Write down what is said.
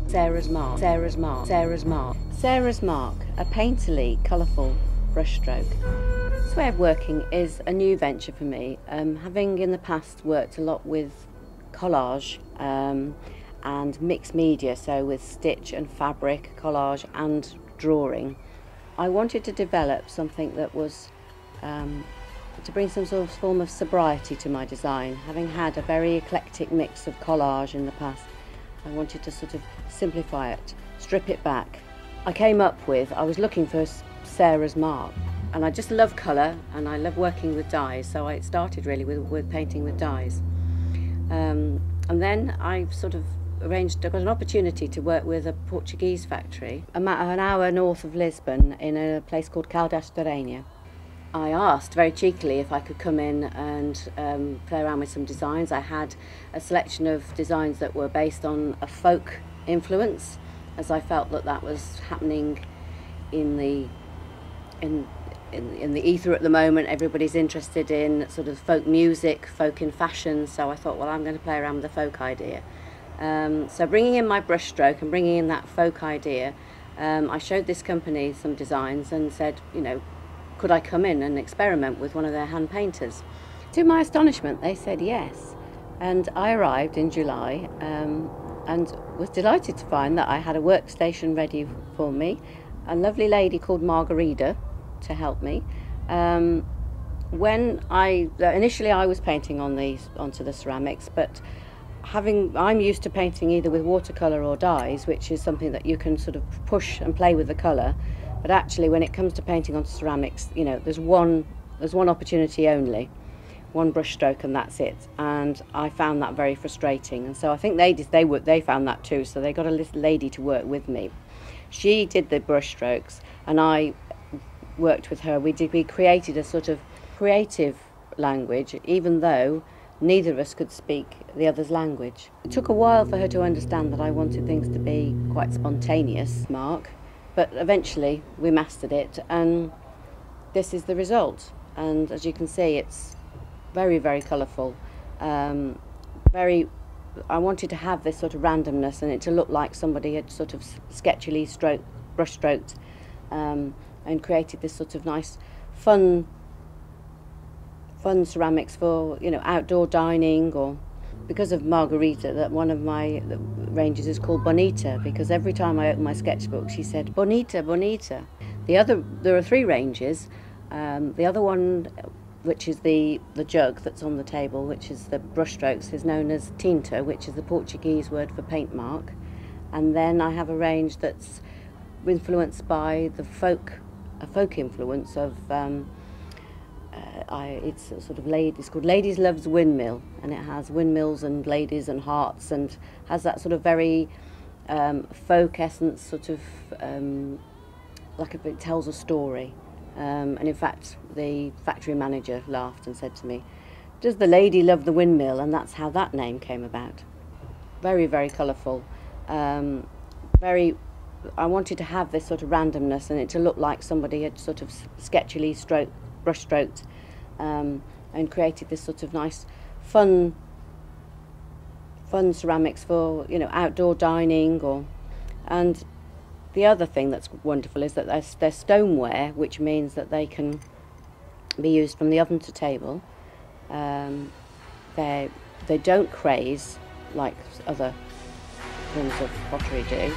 Sara's Mark, Sara's Mark, Sara's Mark. Sara's Mark, a painterly, colourful brushstroke. This way of working is a new venture for me. Having in the past worked a lot with collage and mixed media, so with stitch and fabric, collage and drawing, I wanted to develop something that was to bring some sort of form of sobriety to my design. Having had a very eclectic mix of collage in the past, I wanted to sort of simplify it, strip it back. I was looking for Sara's Mark, and I just love colour and I love working with dyes, so I started really with painting with dyes. And then I sort of I got an opportunity to work with a Portuguese factory an hour north of Lisbon in a place called Caldas da Rainha. I asked very cheekily if I could come in and play around with some designs. I had a selection of designs that were based on a folk influence, as I felt that was happening in the ether at the moment. Everybody's interested in sort of folk music, folk in fashion, so I thought, well, I'm going to play around with the folk idea. So bringing in my brushstroke and bringing in that folk idea, I showed this company some designs and said, you know, could I come in and experiment with one of their hand painters? To my astonishment, they said yes. And I arrived in July and was delighted to find that I had a workstation ready for me, a lovely lady called Margarita to help me. Initially I was painting onto the ceramics, but I'm used to painting either with watercolour or dyes, which is something that you can sort of push and play with the colour. But actually, when it comes to painting onto ceramics, you know, there's one opportunity only, one brush stroke, and that's it. And I found that very frustrating. And so I think they found that too. So they got a little lady to work with me. She did the brush strokes, and I worked with her. We created a sort of creative language, even though neither of us could speak the other's language. It took a while for her to understand that I wanted things to be quite spontaneous, Mark. But eventually we mastered it, and this is the result. And as you can see, it's very, very colourful. I wanted to have this sort of randomness and it to look like somebody had sort of sketchily brush stroked and created this sort of nice, fun ceramics for, you know, outdoor dining. Or because of Margarita, that one of my ranges is called Bonita, because every time I opened my sketchbook she said Bonita, Bonita. There are three ranges. The other one, which is the jug that's on the table, which is the brushstrokes, is known as tinta, which is the Portuguese word for paint mark. And then I have a range that's influenced by a folk influence of it's called Ladies Loves Windmill, and it has windmills and ladies and hearts, and has that sort of very folk essence, sort of like it tells a story. And in fact, the factory manager laughed and said to me, "Does the lady love the windmill?" And that's how that name came about. Very, very colourful. I wanted to have this sort of randomness and it to look like somebody had sort of sketchily brush stroked and created this sort of nice, fun ceramics for, you know, outdoor dining. And the other thing that's wonderful is that they're stoneware, which means that they can be used from the oven to table. They don't craze like other forms of pottery do.